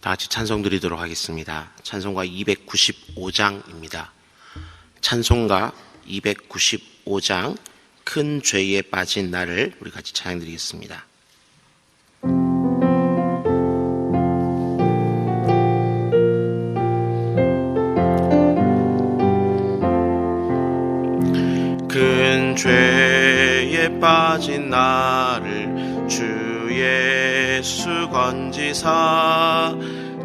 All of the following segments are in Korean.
다 같이 찬송 드리도록 하겠습니다. 찬송가 295장입니다. 찬송가 295장 큰 죄에 빠진 나를 우리 같이 찬양 드리겠습니다. 큰 죄에 빠진 나를 주 예수 건지사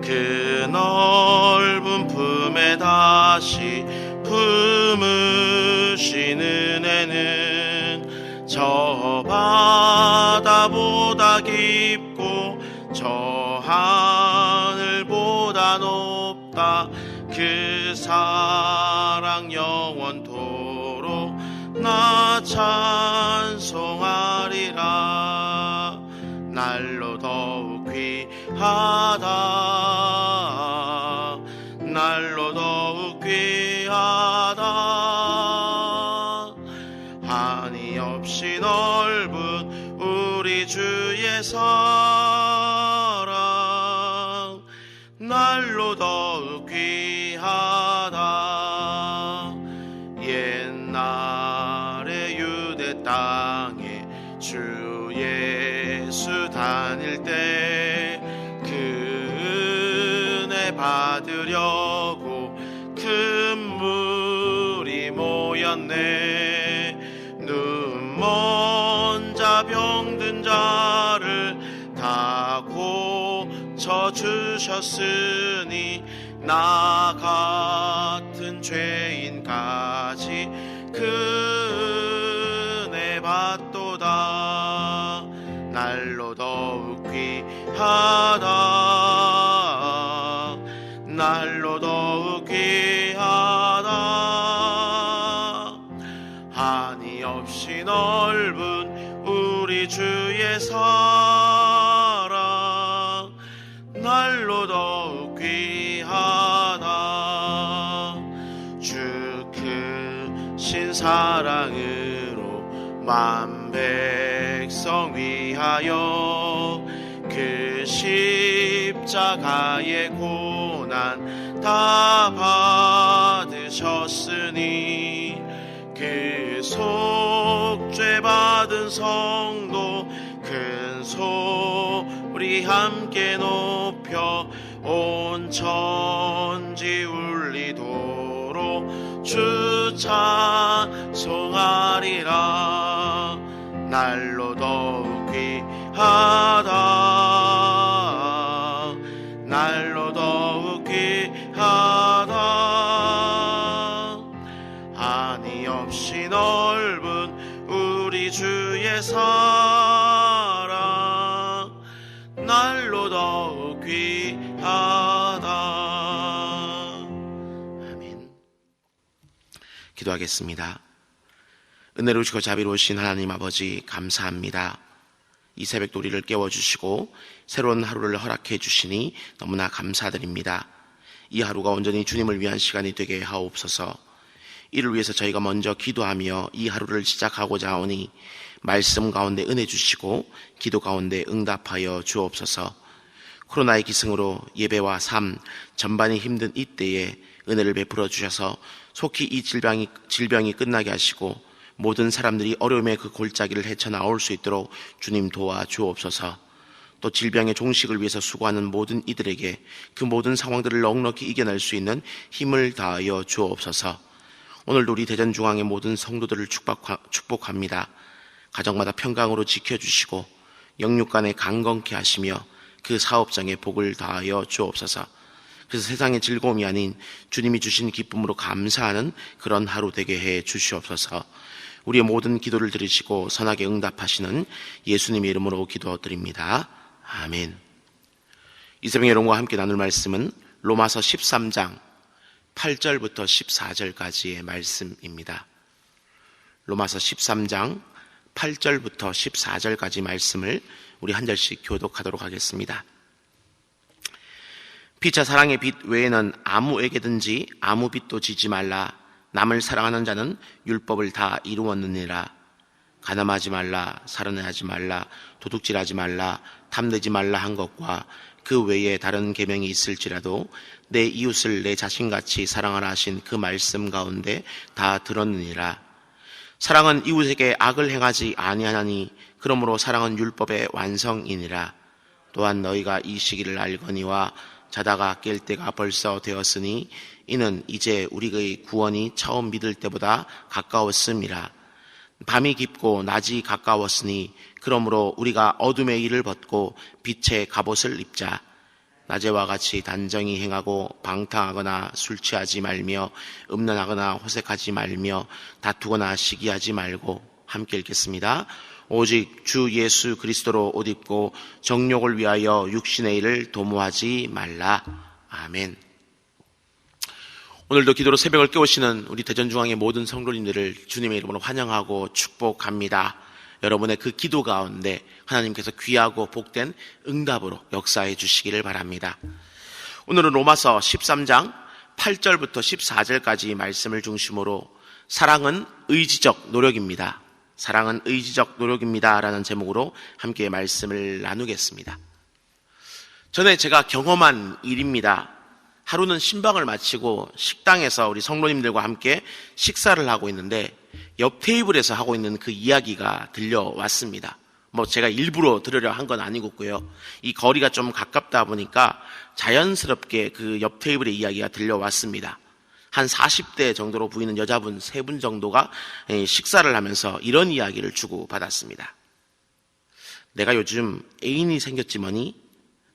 그 넓은 품에 다시 품으시는 은혜는 저 바다보다 깊고 저 하늘보다 높다. 그 사랑 영원토록 나 찬송하리라. 날로 더욱 귀하다. 날로 더욱 귀하다. 한이 없이 넓은 우리 주의 사랑 날로 더욱 귀하다. 옛날에 유대 땅에 주 예수 다닐 때 그 은혜 받으려고 큰 물이 모였네. 눈먼 자 병든 자를 다 고쳐주셨으니 나 같은 죄인까지 그 은혜 받도다. 날로 더욱 귀하다. 날로 더욱 귀하다. 한이 없이 넓은 우리 주의 사랑 날로 더욱 귀하다. 주 크신 사랑으로 만 백성 위하여 그 십자가의 고난 다 받으셨으니 그 속죄 받은 성도 큰 소리 함께 높여 온 천지 울리도록 주 찬송하리라. 날로 더욱 귀하다. 날로 더욱 귀하다. 한이 없이 넓은 우리 주의 사랑 날로 더욱 귀하다. 아멘. 기도하겠습니다. 은혜로우시고 자비로우신 하나님 아버지, 감사합니다. 이 새벽도 우리를 깨워주시고 새로운 하루를 허락해 주시니 너무나 감사드립니다. 이 하루가 온전히 주님을 위한 시간이 되게 하옵소서. 이를 위해서 저희가 먼저 기도하며 이 하루를 시작하고자 하오니 말씀 가운데 은혜 주시고 기도 가운데 응답하여 주옵소서. 코로나의 기승으로 예배와 삶 전반이 힘든 이때에 은혜를 베풀어 주셔서 속히 이 질병이 끝나게 하시고 모든 사람들이 어려움의 그 골짜기를 헤쳐나올 수 있도록 주님 도와주옵소서. 또 질병의 종식을 위해서 수고하는 모든 이들에게 그 모든 상황들을 넉넉히 이겨낼 수 있는 힘을 다하여 주옵소서. 오늘도 우리 대전중앙의 모든 성도들을 축복합니다. 가정마다 평강으로 지켜주시고 영육간에 강건케 하시며 그 사업장에 복을 다하여 주옵소서. 그래서 세상의 즐거움이 아닌 주님이 주신 기쁨으로 감사하는 그런 하루 되게 해 주시옵소서. 우리의 모든 기도를 들으시고 선하게 응답하시는 예수님의 이름으로 기도드립니다. 아멘. 이 새벽 여러분과 함께 나눌 말씀은 로마서 13장 8절부터 14절까지의 말씀입니다. 로마서 13장 8절부터 14절까지 말씀을 우리 한 절씩 교독하도록 하겠습니다. 피차 사랑의 빚 외에는 아무에게든지 아무 빚도 지지 말라. 남을 사랑하는 자는 율법을 다 이루었느니라. 가늠하지 말라, 살인하지 말라, 도둑질하지 말라, 탐내지 말라 한 것과 그 외에 다른 계명이 있을지라도 내 이웃을 내 자신같이 사랑하라 하신 그 말씀 가운데 다 들었느니라. 사랑은 이웃에게 악을 행하지 아니하나니 그러므로 사랑은 율법의 완성이니라. 또한 너희가 이 시기를 알거니와 자다가 깰 때가 벌써 되었으니 이는 이제 우리의 구원이 처음 믿을 때보다 가까웠음이라. 밤이 깊고 낮이 가까웠으니 그러므로 우리가 어둠의 일을 벗고 빛의 갑옷을 입자. 낮에와 같이 단정히 행하고 방탕하거나 술 취하지 말며 음란하거나 호색하지 말며 다투거나 시기하지 말고. 함께 읽겠습니다. 오직 주 예수 그리스도로 옷 입고 정욕을 위하여 육신의 일을 도모하지 말라. 아멘. 오늘도 기도로 새벽을 깨우시는 우리 대전중앙의 모든 성도님들을 주님의 이름으로 환영하고 축복합니다. 여러분의 그 기도 가운데 하나님께서 귀하고 복된 응답으로 역사해 주시기를 바랍니다. 오늘은 로마서 13장 8절부터 14절까지 말씀을 중심으로 사랑은 의지적 노력입니다. 사랑은 의지적 노력입니다 라는 제목으로 함께 말씀을 나누겠습니다. 전에 제가 경험한 일입니다. 하루는 신방을 마치고 식당에서 우리 성도님들과 함께 식사를 하고 있는데 옆 테이블에서 하고 있는 그 이야기가 들려왔습니다. 제가 일부러 들으려 한 건 아니고요. 이 거리가 좀 가깝다 보니까 자연스럽게 그 옆 테이블의 이야기가 들려왔습니다. 한 40대 정도로 보이는 여자분 3분 정도가 식사를 하면서 이런 이야기를 주고받았습니다. 내가 요즘 애인이 생겼지 뭐니?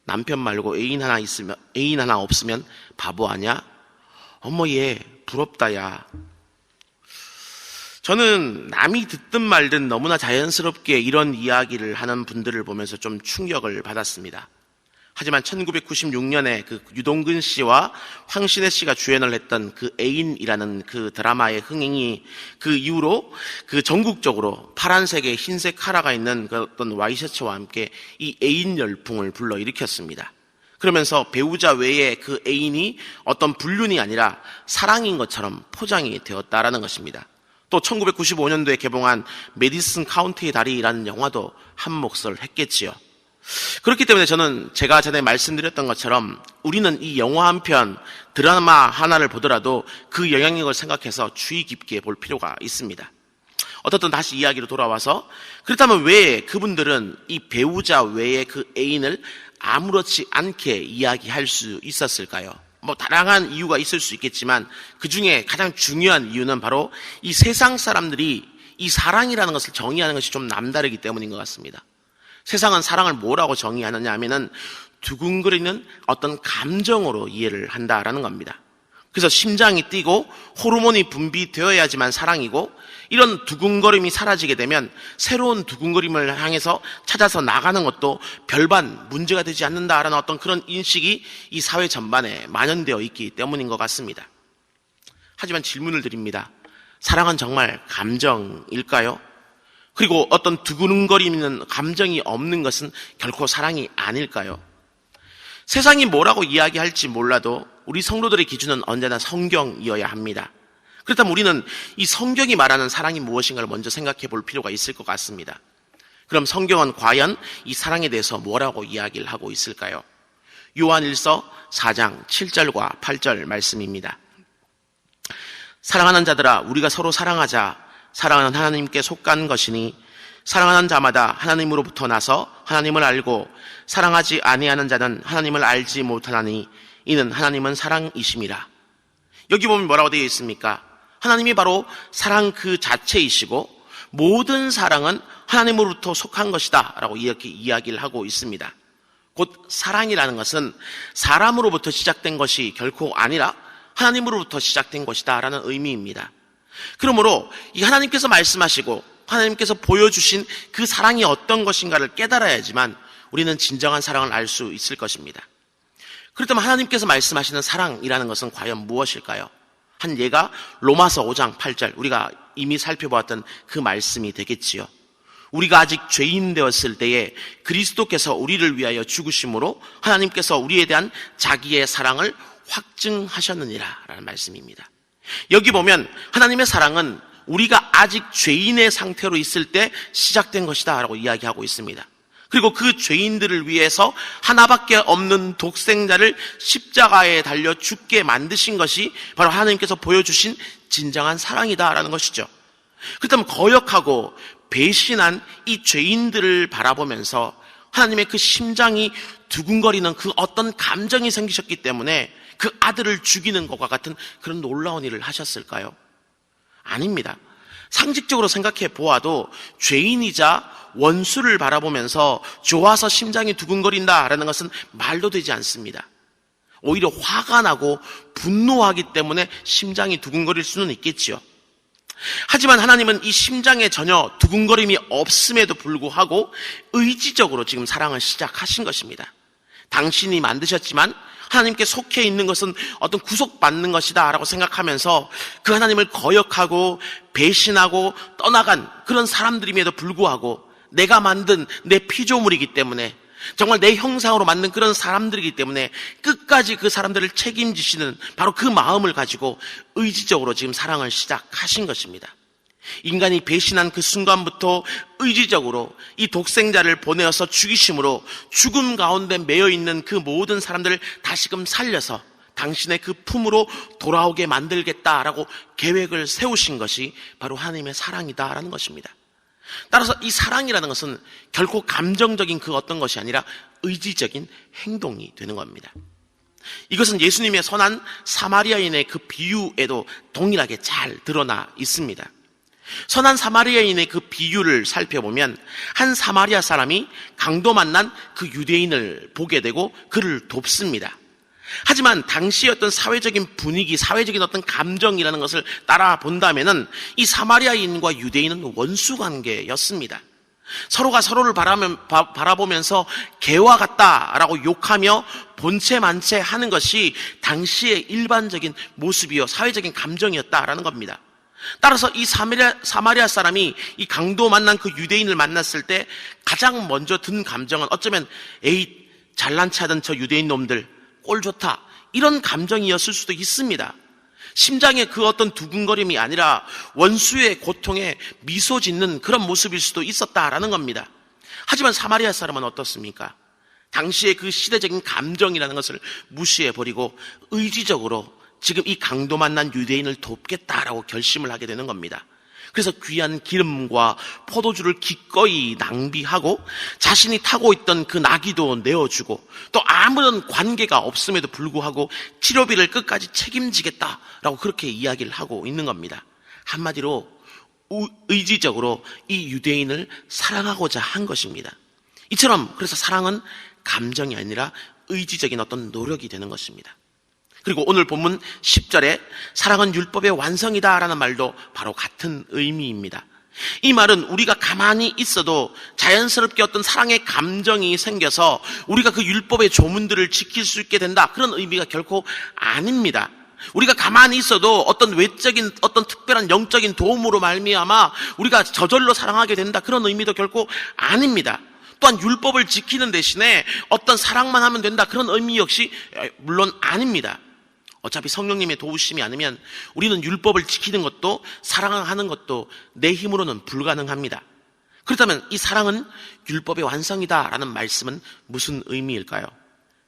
남편 말고 애인 하나 없으면 바보 아냐? 어머 얘 부럽다 야. 저는 남이 듣든 말든 너무나 자연스럽게 이런 이야기를 하는 분들을 보면서 좀 충격을 받았습니다. 하지만 1996년에 그 유동근 씨와 황신혜 씨가 주연을 했던 그 애인이라는 그 드라마의 흥행이 그 이후로 그 전국적으로 파란색에 흰색 카라가 있는 그 어떤 와이셔츠와 함께 이 애인 열풍을 불러일으켰습니다. 그러면서 배우자 외에 그 애인이 어떤 불륜이 아니라 사랑인 것처럼 포장이 되었다라는 것입니다. 또 1995년도에 개봉한 메디슨 카운티의 다리라는 영화도 한 몫을 했겠지요. 그렇기 때문에 저는 제가 전에 말씀드렸던 것처럼 우리는 이 영화 한 편, 드라마 하나를 보더라도 그 영향력을 생각해서 주의 깊게 볼 필요가 있습니다. 어떻든 다시 이야기로 돌아와서 그렇다면 왜 그분들은 이 배우자 외에 그 애인을 아무렇지 않게 이야기할 수 있었을까요? 다양한 이유가 있을 수 있겠지만 그 중에 가장 중요한 이유는 바로 이 세상 사람들이 이 사랑이라는 것을 정의하는 것이 좀 남다르기 때문인 것 같습니다. 세상은 사랑을 뭐라고 정의하느냐 하면은 두근거리는 어떤 감정으로 이해를 한다라는 겁니다. 그래서 심장이 뛰고 호르몬이 분비되어야지만 사랑이고 이런 두근거림이 사라지게 되면 새로운 두근거림을 향해서 찾아서 나가는 것도 별반 문제가 되지 않는다라는 어떤 그런 인식이 이 사회 전반에 만연되어 있기 때문인 것 같습니다. 하지만 질문을 드립니다. 사랑은 정말 감정일까요? 그리고 어떤 두근거리는 감정이 없는 것은 결코 사랑이 아닐까요? 세상이 뭐라고 이야기할지 몰라도 우리 성도들의 기준은 언제나 성경이어야 합니다. 그렇다면 우리는 이 성경이 말하는 사랑이 무엇인가를 먼저 생각해 볼 필요가 있을 것 같습니다. 그럼 성경은 과연 이 사랑에 대해서 뭐라고 이야기를 하고 있을까요? 요한일서 4장 7절과 8절 말씀입니다. 사랑하는 자들아 우리가 서로 사랑하자. 사랑은 하나님께 속한 것이니 사랑하는 자마다 하나님으로부터 나서 하나님을 알고 사랑하지 아니하는 자는 하나님을 알지 못하나니 이는 하나님은 사랑이심이라. 여기 보면 뭐라고 되어 있습니까? 하나님이 바로 사랑 그 자체이시고 모든 사랑은 하나님으로부터 속한 것이다 라고 이렇게 이야기를 하고 있습니다. 곧 사랑이라는 것은 사람으로부터 시작된 것이 결코 아니라 하나님으로부터 시작된 것이다 라는 의미입니다. 그러므로 이 하나님께서 말씀하시고 하나님께서 보여주신 그 사랑이 어떤 것인가를 깨달아야지만 우리는 진정한 사랑을 알 수 있을 것입니다. 그렇다면 하나님께서 말씀하시는 사랑이라는 것은 과연 무엇일까요? 한 예가 로마서 5장 8절 우리가 이미 살펴보았던 그 말씀이 되겠지요. 우리가 아직 죄인 되었을 때에 그리스도께서 우리를 위하여 죽으심으로 하나님께서 우리에 대한 자기의 사랑을 확증하셨느니라 라는 말씀입니다. 여기 보면 하나님의 사랑은 우리가 아직 죄인의 상태로 있을 때 시작된 것이다 라고 이야기하고 있습니다. 그리고 그 죄인들을 위해서 하나밖에 없는 독생자를 십자가에 달려 죽게 만드신 것이 바로 하나님께서 보여주신 진정한 사랑이다라는 것이죠. 그렇다면 거역하고 배신한 이 죄인들을 바라보면서 하나님의 그 심장이 두근거리는 그 어떤 감정이 생기셨기 때문에 그 아들을 죽이는 것과 같은 그런 놀라운 일을 하셨을까요? 아닙니다. 상식적으로 생각해 보아도 죄인이자 원수를 바라보면서 좋아서 심장이 두근거린다라는 것은 말도 되지 않습니다. 오히려 화가 나고 분노하기 때문에 심장이 두근거릴 수는 있겠지요. 하지만 하나님은 이 심장에 전혀 두근거림이 없음에도 불구하고 의지적으로 지금 사랑을 시작하신 것입니다. 당신이 만드셨지만 하나님께 속해 있는 것은 어떤 구속받는 것이다 라고 생각하면서 그 하나님을 거역하고 배신하고 떠나간 그런 사람들임에도 불구하고 내가 만든 내 피조물이기 때문에 정말 내 형상으로 만든 그런 사람들이기 때문에 끝까지 그 사람들을 책임지시는 바로 그 마음을 가지고 의지적으로 지금 사랑을 시작하신 것입니다. 인간이 배신한 그 순간부터 의지적으로 이 독생자를 보내어서 죽이심으로 죽음 가운데 매여 있는 그 모든 사람들을 다시금 살려서 당신의 그 품으로 돌아오게 만들겠다라고 계획을 세우신 것이 바로 하나님의 사랑이다라는 것입니다. 따라서 이 사랑이라는 것은 결코 감정적인 그 어떤 것이 아니라 의지적인 행동이 되는 겁니다. 이것은 예수님의 선한 사마리아인의 그 비유에도 동일하게 잘 드러나 있습니다. 선한 사마리아인의 그 비유를 살펴보면 한 사마리아 사람이 강도 만난 그 유대인을 보게 되고 그를 돕습니다. 하지만 당시의 어떤 사회적인 분위기, 사회적인 어떤 감정이라는 것을 따라 본다면은 이 사마리아인과 유대인은 원수 관계였습니다. 서로가 서로를 바라보면서 개와 같다라고 욕하며 본체 만체 하는 것이 당시의 일반적인 모습이요 사회적인 감정이었다라는 겁니다. 따라서 이 사마리아 사람이 이 강도 만난 그 유대인을 만났을 때 가장 먼저 든 감정은 어쩌면 에이 잘난 체하던 저 유대인 놈들 꼴 좋다 이런 감정이었을 수도 있습니다. 심장의 그 어떤 두근거림이 아니라 원수의 고통에 미소 짓는 그런 모습일 수도 있었다라는 겁니다. 하지만 사마리아 사람은 어떻습니까? 당시의 그 시대적인 감정이라는 것을 무시해버리고 의지적으로 지금 이 강도 만난 유대인을 돕겠다라고 결심을 하게 되는 겁니다. 그래서 귀한 기름과 포도주를 기꺼이 낭비하고 자신이 타고 있던 그 나귀도 내어주고 또 아무런 관계가 없음에도 불구하고 치료비를 끝까지 책임지겠다라고 그렇게 이야기를 하고 있는 겁니다. 한마디로 의지적으로 이 유대인을 사랑하고자 한 것입니다. 이처럼 그래서 사랑은 감정이 아니라 의지적인 어떤 노력이 되는 것입니다. 그리고 오늘 본문 10절에 사랑은 율법의 완성이다라는 말도 바로 같은 의미입니다. 이 말은 우리가 가만히 있어도 자연스럽게 어떤 사랑의 감정이 생겨서 우리가 그 율법의 조문들을 지킬 수 있게 된다 그런 의미가 결코 아닙니다. 우리가 가만히 있어도 어떤 외적인 어떤 특별한 영적인 도움으로 말미암아 우리가 저절로 사랑하게 된다 그런 의미도 결코 아닙니다. 또한 율법을 지키는 대신에 어떤 사랑만 하면 된다 그런 의미 역시 물론 아닙니다. 어차피 성령님의 도우심이 아니면 우리는 율법을 지키는 것도 사랑하는 것도 내 힘으로는 불가능합니다. 그렇다면 이 사랑은 율법의 완성이다라는 말씀은 무슨 의미일까요?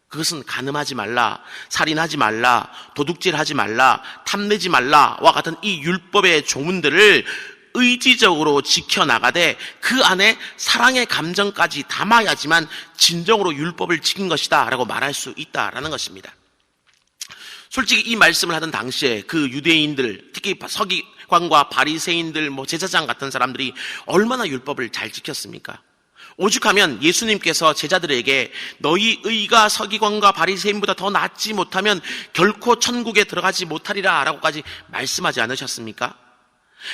그것은 간음하지 말라, 살인하지 말라, 도둑질하지 말라, 탐내지 말라와 같은 이 율법의 조문들을 의지적으로 지켜나가되 그 안에 사랑의 감정까지 담아야지만 진정으로 율법을 지킨 것이다 라고 말할 수 있다라는 것입니다. 솔직히 이 말씀을 하던 당시에 그 유대인들, 특히 서기관과 바리새인들, 제사장 같은 사람들이 얼마나 율법을 잘 지켰습니까? 오죽하면 예수님께서 제자들에게 너희 의가 서기관과 바리새인보다 더 낫지 못하면 결코 천국에 들어가지 못하리라 라고까지 말씀하지 않으셨습니까?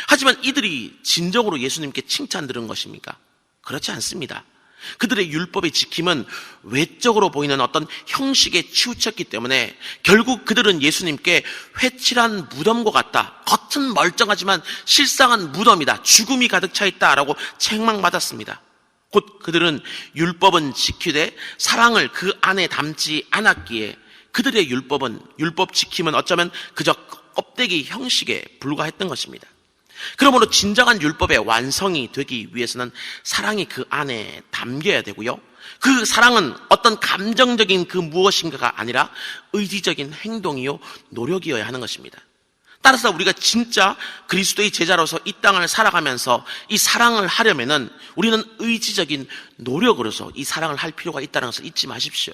하지만 이들이 진정으로 예수님께 칭찬 들은 것입니까? 그렇지 않습니다. 그들의 율법의 지킴은 외적으로 보이는 어떤 형식에 치우쳤기 때문에 결국 그들은 예수님께 회칠한 무덤과 같다, 겉은 멀쩡하지만 실상은 무덤이다, 죽음이 가득 차 있다라고 책망받았습니다. 곧 그들은 율법은 지키되 사랑을 그 안에 담지 않았기에 그들의 율법 지킴은 어쩌면 그저 껍데기 형식에 불과했던 것입니다. 그러므로 진정한 율법의 완성이 되기 위해서는 사랑이 그 안에 담겨야 되고요. 그 사랑은 어떤 감정적인 그 무엇인가가 아니라 의지적인 행동이요 노력이어야 하는 것입니다. 따라서 우리가 진짜 그리스도의 제자로서 이 땅을 살아가면서 이 사랑을 하려면은 우리는 의지적인 노력으로서 이 사랑을 할 필요가 있다는 것을 잊지 마십시오.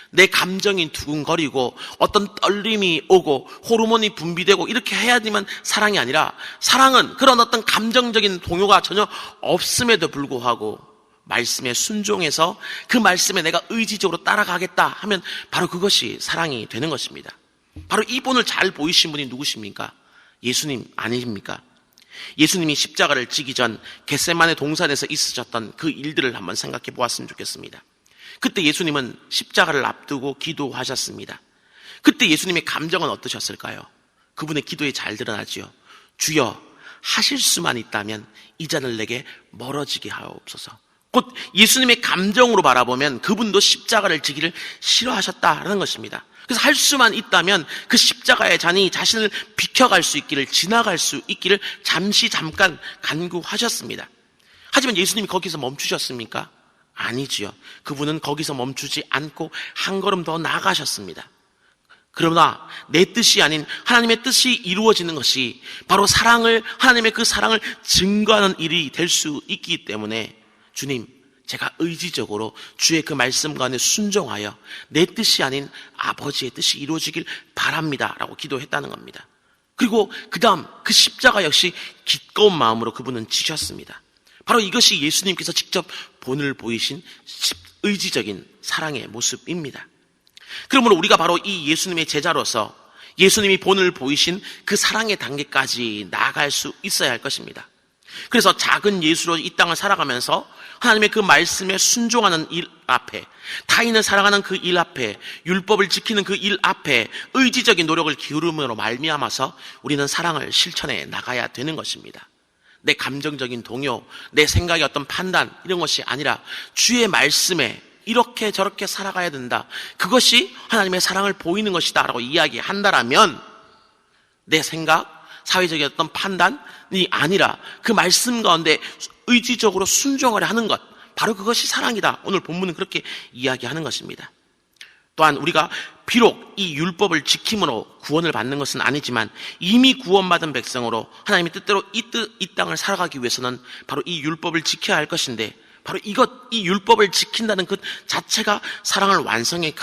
내 감정이 두근거리고 어떤 떨림이 오고 호르몬이 분비되고 이렇게 해야지만 사랑이 아니라, 사랑은 그런 어떤 감정적인 동요가 전혀 없음에도 불구하고 말씀에 순종해서 그 말씀에 내가 의지적으로 따라가겠다 하면 바로 그것이 사랑이 되는 것입니다. 바로 이 본을 잘 보이신 분이 누구십니까? 예수님 아니십니까? 예수님이 십자가를 지기 전 겟세마네 동산에서 있으셨던 그 일들을 한번 생각해 보았으면 좋겠습니다. 그때 예수님은 십자가를 앞두고 기도하셨습니다. 그때 예수님의 감정은 어떠셨을까요? 그분의 기도에 잘 드러나지요. 주여, 하실 수만 있다면 이 잔을 내게 멀어지게 하옵소서. 곧 예수님의 감정으로 바라보면 그분도 십자가를 지기를 싫어하셨다라는 것입니다. 그래서 할 수만 있다면 그 십자가의 잔이 자신을 비켜갈 수 있기를, 지나갈 수 있기를 잠깐 간구하셨습니다. 하지만 예수님이 거기서 멈추셨습니까? 아니지요. 그분은 거기서 멈추지 않고 한 걸음 더 나아가셨습니다. 그러나 내 뜻이 아닌 하나님의 뜻이 이루어지는 것이 바로 하나님의 그 사랑을 증거하는 일이 될 수 있기 때문에, 주님, 제가 의지적으로 주의 그 말씀 가운데 순종하여 내 뜻이 아닌 아버지의 뜻이 이루어지길 바랍니다 라고 기도했다는 겁니다. 그리고 그 다음 그 십자가 역시 기꺼운 마음으로 그분은 지셨습니다. 바로 이것이 예수님께서 직접 본을 보이신 의지적인 사랑의 모습입니다. 그러므로 우리가 바로 이 예수님의 제자로서 예수님이 본을 보이신 그 사랑의 단계까지 나아갈 수 있어야 할 것입니다. 그래서 작은 예수로 이 땅을 살아가면서 하나님의 그 말씀에 순종하는 일 앞에, 타인을 사랑하는 그 일 앞에, 율법을 지키는 그 일 앞에 의지적인 노력을 기울임으로 말미암아서 우리는 사랑을 실천해 나가야 되는 것입니다. 내 감정적인 동요, 내 생각의 어떤 판단, 이런 것이 아니라 주의 말씀에 이렇게 저렇게 살아가야 된다, 그것이 하나님의 사랑을 보이는 것이다 라고 이야기한다라면 내 생각, 사회적인 어떤 판단이 아니라 그 말씀 가운데 의지적으로 순종하려 하는 것, 바로 그것이 사랑이다. 오늘 본문은 그렇게 이야기하는 것입니다. 또한 우리가 비록 이 율법을 지킴으로 구원을 받는 것은 아니지만 이미 구원받은 백성으로 하나님의 뜻대로 이 땅을 살아가기 위해서는 바로 이 율법을 지켜야 할 것인데, 바로 이 율법을 지킨다는 것 자체가 사랑을 완성해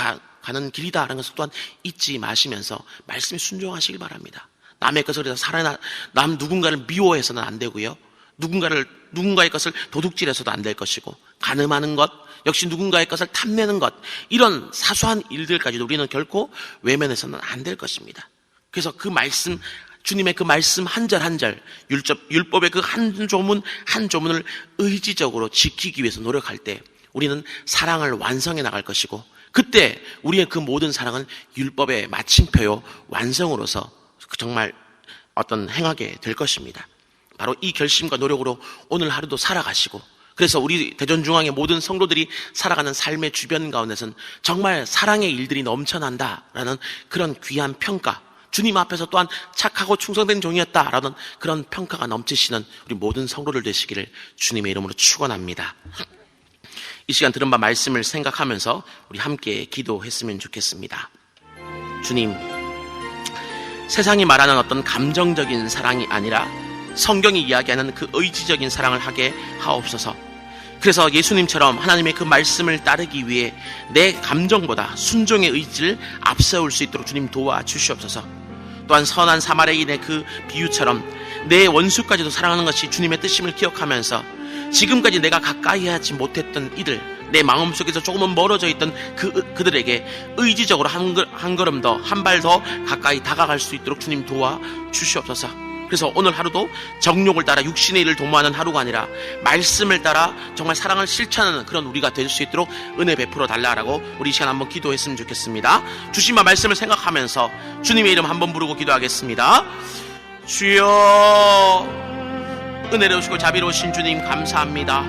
가는 길이다라는 것을 또한 잊지 마시면서 말씀에 순종하시길 바랍니다. 남의 것을 해서 남 누군가를 미워해서는 안 되고요. 누군가의 것을 도둑질해서도 안 될 것이고, 간음하는 것, 역시 누군가의 것을 탐내는 것, 이런 사소한 일들까지도 우리는 결코 외면해서는 안 될 것입니다. 그래서 그 말씀, 주님의 그 말씀 한 절 한 절, 율법의 그 한 조문 한 조문을 의지적으로 지키기 위해서 노력할 때 우리는 사랑을 완성해 나갈 것이고, 그때 우리의 그 모든 사랑은 율법의 마침표요, 완성으로서 정말 행하게 될 것입니다. 바로 이 결심과 노력으로 오늘 하루도 살아가시고, 그래서 우리 대전중앙의 모든 성도들이 살아가는 삶의 주변 가운데서는 정말 사랑의 일들이 넘쳐난다라는 그런 귀한 평가, 주님 앞에서 또한 착하고 충성된 종이었다라는 그런 평가가 넘치시는 우리 모든 성도들 되시기를 주님의 이름으로 축원합니다. 이 시간 들은 바 말씀을 생각하면서 우리 함께 기도했으면 좋겠습니다. 주님, 세상이 말하는 어떤 감정적인 사랑이 아니라 성경이 이야기하는 그 의지적인 사랑을 하게 하옵소서. 그래서 예수님처럼 하나님의 그 말씀을 따르기 위해 내 감정보다 순종의 의지를 앞세울 수 있도록 주님 도와주시옵소서. 또한 선한 사마리아인의 그 비유처럼 내 원수까지도 사랑하는 것이 주님의 뜻임을 기억하면서 지금까지 내가 가까이 하지 못했던 이들, 내 마음속에서 조금은 멀어져 있던 그들에게 의지적으로 한 걸음 더, 한 발 더 가까이 다가갈 수 있도록 주님 도와주시옵소서. 그래서 오늘 하루도 정욕을 따라 육신의 일을 도모하는 하루가 아니라 말씀을 따라 정말 사랑을 실천하는 그런 우리가 될 수 있도록 은혜 베풀어 달라라고 우리 이 시간 한번 기도했으면 좋겠습니다. 주신 말씀을 생각하면서 주님의 이름 한번 부르고 기도하겠습니다. 주여, 은혜로우시고 자비로우신 주님 감사합니다.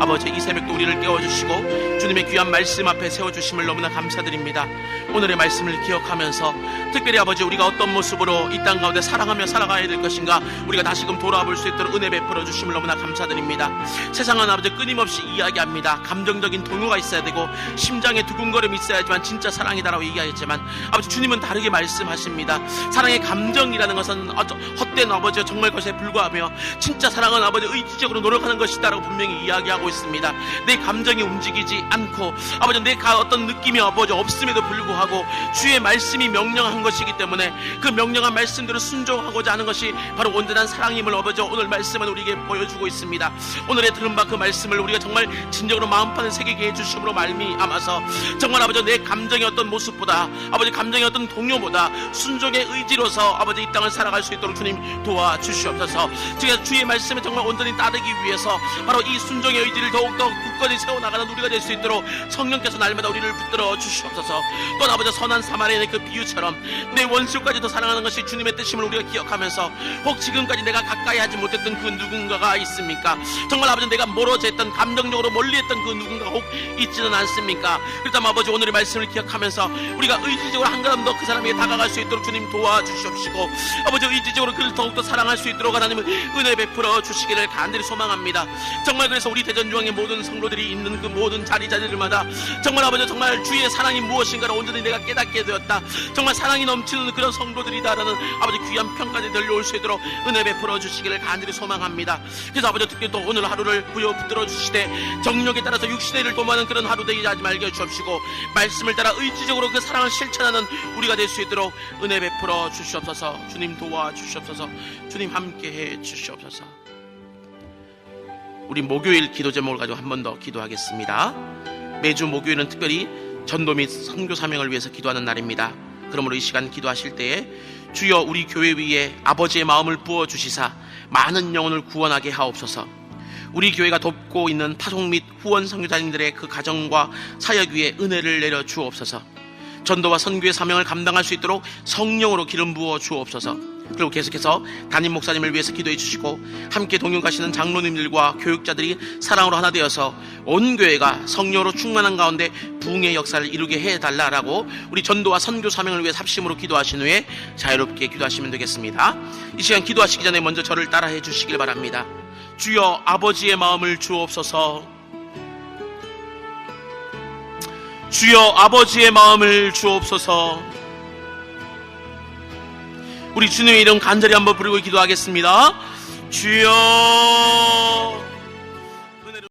아버지 이 새벽도 우리를 깨워주시고 주님의 귀한 말씀 앞에 세워주심을 너무나 감사드립니다. 오늘의 말씀을 기억하면서 특별히 아버지 우리가 어떤 모습으로 이 땅 가운데 사랑하며 살아가야 될 것인가 우리가 다시금 돌아볼 수 있도록 은혜 베풀어 주심을 너무나 감사드립니다. 세상은 아버지 끊임없이 이야기합니다. 감정적인 동요가 있어야 되고 심장에 두근거림이 있어야지만 진짜 사랑이다라고 얘기하겠지만 아버지 주님은 다르게 말씀하십니다. 사랑의 감정이라는 것은 헛된 아버지 정말 것에 불과하며 진짜 사랑은 아버지 의지적으로 노력하는 것이다라고 분명히 이야기하고 있습니다. 내 감정이 움직이지 않고 아버지 내가 어떤 느낌이 아버지 없음에도 불구하고 주의 말씀이 명령한 것이기 때문에 그 명령한 말씀대로 순종하고자 하는 것이 바로 온전한 사랑임을 아버지 오늘 말씀은 우리에게 보여주고 있습니다. 오늘의 들은 바 그 말씀을 우리가 정말 진정으로 마음판에 새기게 해주심으로 말미암아서 정말 아버지 내 감정의 어떤 모습보다 아버지 감정의 어떤 동요보다 순종의 의지로서 아버지 이 땅을 살아갈 수 있도록 주님 도와주시옵소서. 제가 주의 말씀에 정말 온전히 따르기 위해서 바로 이 순종의 의지를 더욱더 굳건히 세워나가는 우리가 될 수 있도록 성령께서 날마다 우리를 붙들어 주시옵소서. 또 아버지 선한 사마리아의 그 비유처럼 내 원수까지도 사랑하는 것이 주님의 뜻임을 우리가 기억하면서 혹 지금까지 내가 가까이 하지 못했던 그 누군가가 있습니까? 정말 아버지 내가 멀어져 있던 감정적으로 멀리했던 그 누군가 혹 있지는 않습니까? 그렇다면 아버지 오늘의 말씀을 기억하면서 우리가 의지적으로 한 걸음 더 그 사람에게 다가갈 수 있도록 주님 도와주시옵시고 아버지 의지적으로 그를 더욱더 사랑할 수 있도록 하나님은 은혜 베풀어 주시기를 간절히 소망합니다. 정말 그래서 우리 대전중앙의 모든 성도들이 있는 그 모든 자리자리들마다 정말 아버지 정말 주의 사랑이 무엇인가를 온전히 내가 깨닫게 되었다. 정말 사랑이 넘치는 그런 성도들이다라는 아버지 귀한 평가들이 들려올 수 있도록 은혜 베풀어 주시기를 간절히 소망합니다. 그래서 아버지 특히 또 오늘 하루를 부여 붙들어 주시되 정력에 따라서 육신의 일을 도모하는 그런 하루 되게 하지 말게 해주옵시고 말씀을 따라 의지적으로 그 사랑을 실천하는 우리가 될 수 있도록 은혜 베풀어 주시옵소서. 주님 도와주시옵소서. 주님 함께해 주시옵소서. 우리 목요일 기도 제목을 가지고 한 번 더 기도하겠습니다. 매주 목요일은 특별히 전도 및 선교 사명을 위해서 기도하는 날입니다. 그러므로 이 시간 기도하실 때에 주여 우리 교회 위에 아버지의 마음을 부어주시사 많은 영혼을 구원하게 하옵소서. 우리 교회가 돕고 있는 파송 및 후원 선교사님들의 그 가정과 사역 위에 은혜를 내려 주옵소서. 전도와 선교의 사명을 감당할 수 있도록 성령으로 기름 부어 주옵소서. 그리고 계속해서 담임 목사님을 위해서 기도해 주시고 함께 동행 가시는 장로님들과 교육자들이 사랑으로 하나 되어서 온 교회가 성령으로 충만한 가운데 부흥의 역사를 이루게 해달라라고 우리 전도와 선교 사명을 위해 합심으로 기도하신 후에 자유롭게 기도하시면 되겠습니다. 이 시간 기도하시기 전에 먼저 저를 따라해 주시길 바랍니다. 주여 아버지의 마음을 주옵소서. 주여 아버지의 마음을 주옵소서. 우리 주님의 이름 간절히 한번 부르고 기도하겠습니다. 주여